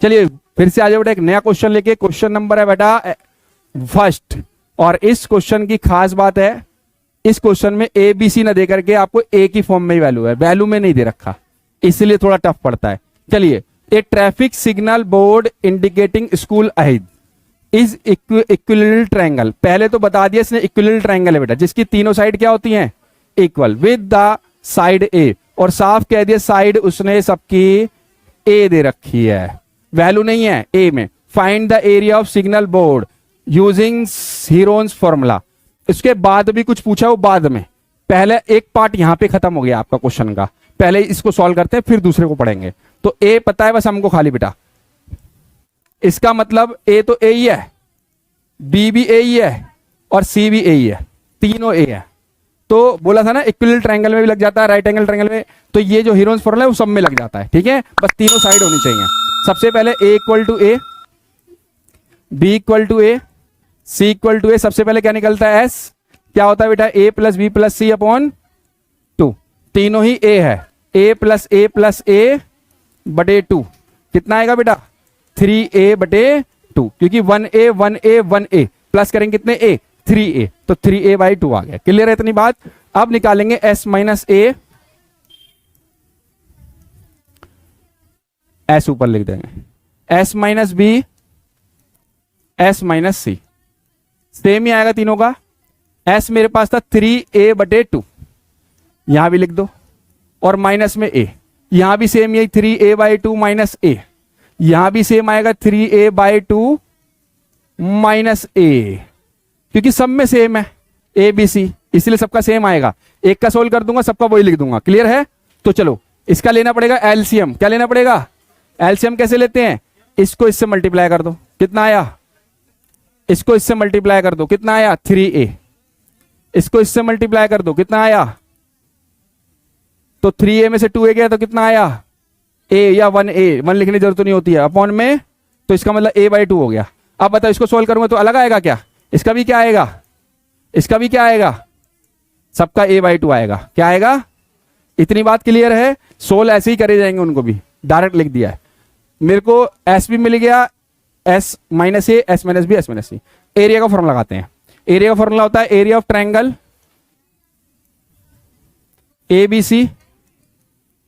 चलिए फिर से आ जाओ बेटा एक नया क्वेश्चन लेके। क्वेश्चन नंबर है बेटा फर्स्ट, और इस क्वेश्चन की खास बात है, इस क्वेश्चन में ए बी सी ना दे करके आपको ए की फॉर्म में ही वैल्यू है, वैल्यू में नहीं दे रखा, इसलिए थोड़ा टफ पड़ता है। चलिए, a traffic signal board indicating school ahead is equilateral triangle. पहले तो बता दिया इसने इक्विलेटरल ट्रायंगल है बेटा, जिसकी तीनों साइड क्या होती हैं, इक्वल, विद द साइड ए, और साफ कह दिया साइड उसने सबकी ए दे रखी है, वैल्यू नहीं है ए में। Find the area of signal board using Heron's formula. इसके बाद भी कुछ पूछा वो बाद में, पहले एक पार्ट यहां पे खत्म हो गया आपका क्वेश्चन का, पहले इसको सॉल्व करते हैं फिर दूसरे को पढ़ेंगे। तो ए पता है बस हमको खाली बेटा, इसका मतलब ए तो ए ही है, बी भी ए ही है, और सी भी ए ही है, तीनों ए है। तो बोला था ना इक्विलेटरल ट्रायंगल में भी लग जाता है, राइट एंगल ट्रायंगल में, तो ये जो हीरोन्स फॉर्मूला है वो सब में लग जाता है, ठीक है। बस तीनों साइड होनी चाहिए। सबसे पहले A equal to A, B equal to A, C equal to A, सबसे पहले क्या निकलता है एस, क्या होता है बेटा ए प्लस बी प्लस सी अपॉन 2, तीनों ही ए है, ए प्लस ए बटे 2, कितना आएगा बेटा 3a बटे 2, क्योंकि 1a प्लस करेंगे कितने a 3a, तो 3a/2 आ गया। क्लियर है इतनी बात। अब निकालेंगे s माइनस ए, s ऊपर लिख देंगे, s minus B, s minus C, same ही आएगा तीनों का। s मेरे पास था 3a/2, यहां भी लिख दो, और माइनस में a, यहां भी सेम यही 3a/2 माइनस a, यहां भी सेम आएगा 3a/2 माइनस a, क्योंकि सब में सेम है ए बी सी, इसलिए सबका सेम आएगा। एक का सोल्व कर दूंगा, सबका वही लिख दूंगा। क्लियर है। तो चलो इसका लेना पड़ेगा एलसीएम। क्या लेना पड़ेगा, एलसीएम कैसे लेते हैं, इसको इससे मल्टीप्लाई कर दो, कितना आया, इसको इससे मल्टीप्लाई कर दो, कितना आया 3a, इसको इससे मल्टीप्लाई कर दो, कितना आया, तो 3a में से 2a गया तो कितना आया a या 1a, 1 लिखने की जरूरत नहीं होती है, अपॉन में, तो इसका मतलब a/2 हो गया। अब बताओ इसको सोल्व करूंगा तो अलग आएगा क्या, इसका भी क्या आएगा, इसका भी क्या आएगा, सबका a/2 आएगा। क्या आएगा, इतनी बात क्लियर है। सोल्व ऐसे ही करे जाएंगे, उनको भी डायरेक्ट लिख दिया है। मेरे को s भी मिल गया, s minus A, s minus B, s minus C. Area का फॉर्मूला लगाते हैं। एरिया का फॉर्मूला होता है area of triangle ABC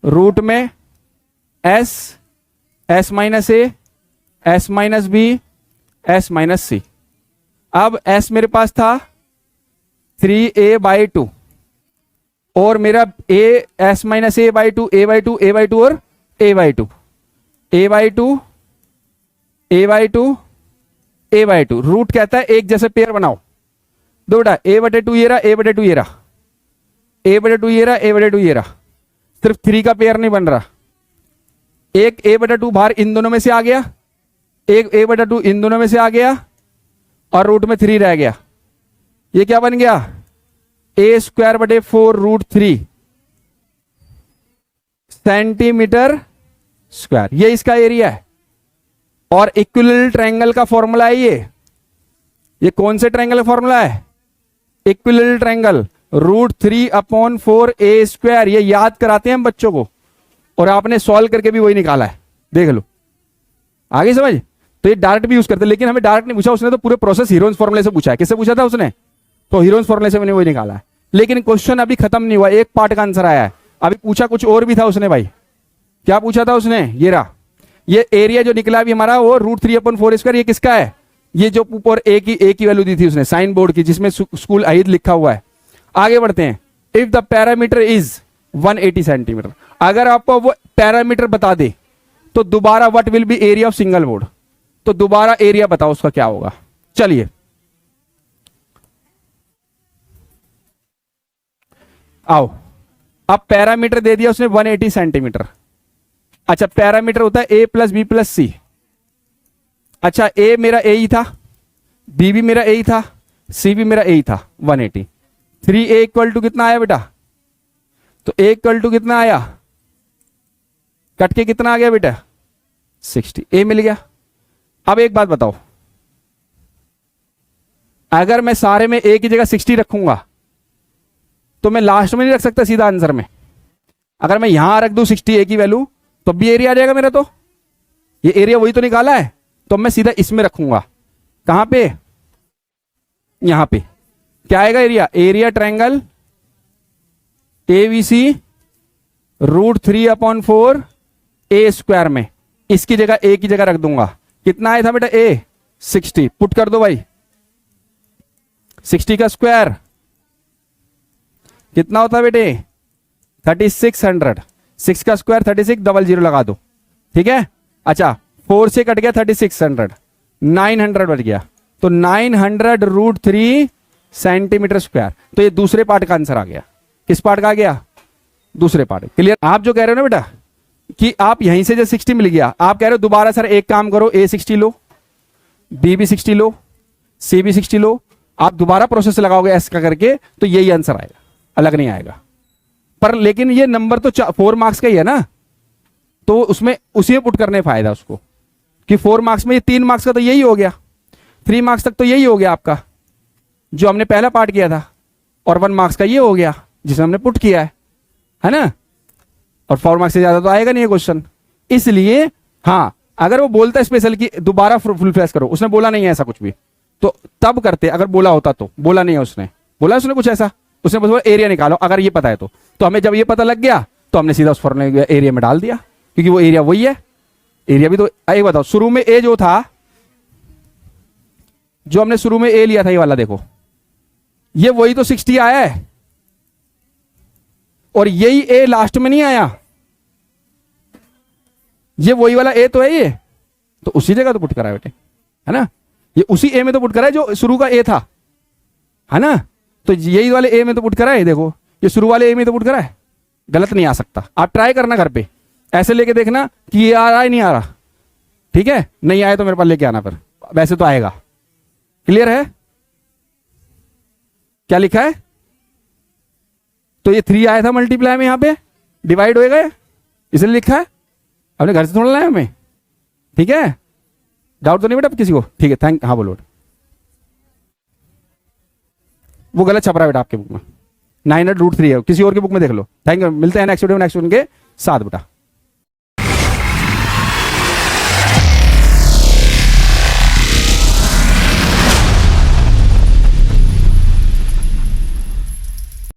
root में s minus A, s minus B, s minus C. अब s मेरे पास था 3a/2, और मेरा a s minus a/2 a/2 a/2 और a/2 a/2 a/2 a/2। Root कहता है एक जैसे पेयर बनाओ, दो बेटा a/2 ये रहा, a/2 ये रहा, a/2 ये रहा, a/2 ये रहा, सिर्फ 3 का पेयर नहीं बन रहा। एक a/2 बाहर इन दोनों में से आ गया, एक a/2 इन दोनों में से आ गया, और रूट में 3 रह गया। ये क्या बन गया a²/4 रूट 3 सेंटीमीटर स्क्वायर, ये इसका एरिया है। और इक्विलेटरल ट्रायंगल का फॉर्मूला है ये कौन से ट्रायंगल का फॉर्मूला है, इक्विलेटरल ट्रायंगल, रूट 3/4a²। ये याद कराते हैं हम बच्चों को, और आपने सॉल्व करके भी वही निकाला है, देख लो, आगे समझ। तो ये डायरेक्ट भी यूज करते हैं, लेकिन हमें डायरेक्ट नहीं पूछा उसने, तो पूरे प्रोसेस हीरोन्स फॉर्मूले से पूछा है। किससे पूछा था उसने, तो हीरोन्स फॉर्मूले से मैंने वही निकाला है। लेकिन क्वेश्चन अभी खत्म नहीं हुआ, एक पार्ट का आंसर आया है, अभी पूछा कुछ और भी था उसने। भाई क्या पूछा था उसने, ये रहा, ये एरिया जो निकला अभी हमारा वो रूट 3/4²। ये किसका है, ये जो ऊपर ए की वैल्यू दी थी उसने साइन बोर्ड की, जिसमें स्कूल अहीद लिखा हुआ है। आगे बढ़ते हैं। If the parameter is 180 centimetre, अगर आपको वो पैरामीटर बता दे तो दोबारा what will be area of single board, तो दोबारा एरिया बताओ उसका क्या होगा। चलिए आओ, अब पैरामीटर दे दिया उसने 180 सेंटीमीटर। अच्छा, पैरामीटर होता है a प्लस बी प्लस सी। अच्छा, a मेरा a ही था, b भी मेरा a ही था, c भी मेरा a ही था, 180। 3a इक्वल टू कितना आया बेटा, तो a इक्वल टू कितना आया, कट के कितना आ गया बेटा 60, a मिल गया। अब एक बात बताओ, अगर मैं सारे में a की जगह 60 रखूंगा तो मैं लास्ट में नहीं रख सकता सीधा आंसर में। अगर मैं यहां रख दूं 60 a की वैल्यू तो भी एरिया आ जाएगा मेरा, तो ये एरिया वही तो निकाला है, तो मैं सीधा इसमें रखूंगा। कहां पे? यहां पे। क्या आएगा एरिया? एरिया ट्रायंगल ABC √3/4 ए स्क्वायर में, इसकी जगह ए की जगह रख दूंगा। कितना आया था बेटा? ए 60। पुट कर दो भाई। 60 का स्क्वायर कितना होता है बेटे? 3600। 6 का स्क्वायर 36, डबल जीरो लगा दो। ठीक है। अच्छा 4 से कट गया 3600, 900 बच गया। तो 900 √3 सेंटीमीटर स्क्वायर। तो ये दूसरे पार्ट का आंसर आ गया। किस पार्ट का आ गया? दूसरे पार्ट। क्लियर? आप जो कह रहे हो ना बेटा कि आप यहीं से जो 60 मिल गया, आप कह रहे हो दोबारा सर एक काम करो, A 60 लो, B भी 60 लो, C भी 60 लो। आप दोबारा प्रोसेस लगाओगे S का करके, तो यही आंसर आएगा, अलग नहीं आएगा। पर लेकिन ये नंबर तो 4 मार्क्स का ही है ना, तो उसमें उसी में पुट करने फायदा उसको कि 4 मार्क्स में ये 3 मार्क्स का तो यही हो गया, 3 मार्क्स तक तो यही हो गया आपका जो हमने पहला पार्ट किया था, और 1 मार्क्स का ये हो गया जिसे हमने पुट किया है ना। और 4 मार्क्स से ज्यादा तो आएगा नहीं ये क्वेश्चन। इसलिए हाँ, अगर वो बोलता स्पेशल कि दोबारा फुल फ्लैश करो, उसने बोला नहीं है ऐसा कुछ भी, तो तब करते। अगर बोला होता तो, बोला नहीं है उसने, बोला उसने कुछ ऐसा, उसने बस बोला एरिया निकालो अगर ये पता है तो हमें जब ये पता लग गया तो हमने सीधा उस फॉर्मूले एरिया में डाल दिया, क्योंकि वो एरिया वही है। एरिया भी तो ये बताओ, शुरू में ए जो था, जो हमने शुरू में ए लिया था ये वाला, देखो ये वही तो 60 आया है, और यही ए लास्ट में नहीं आया, ये वही वाला ए तो है ये, तो उसी जगह तो पुट करा है बेटे, है ना। ये उसी ए में तो पुट करा है जो शुरू का ए था, है ना। तो यही वाले ए में तो पुट करा है, देखो ये शुरू वाले ए में तो पुट करा है। गलत नहीं आ सकता। आप ट्राई करना घर पे, ऐसे लेके देखना कि ये आ रहा है नहीं आ रहा। ठीक है, नहीं आए तो मेरे पास लेके आना, फिर वैसे तो आएगा। क्लियर है? क्या लिखा है? तो ये 3 आया था मल्टीप्लाई में, यहां पे डिवाइड हो गए, इसलिए लिखा है। अपने घर से थोड़ा लाए हमें। ठीक है, डाउट तो नहीं बेटा किसी को? ठीक है, थैंक। हाँ बोलो। वो गलत छप रहा है बेटा आपके बुक में, 900 √3 है, किसी और की बुक में देख लो। Thank you. मिलते हैं नेक्स्ट वीडियो में नेक्स्ट के साथ बेटा।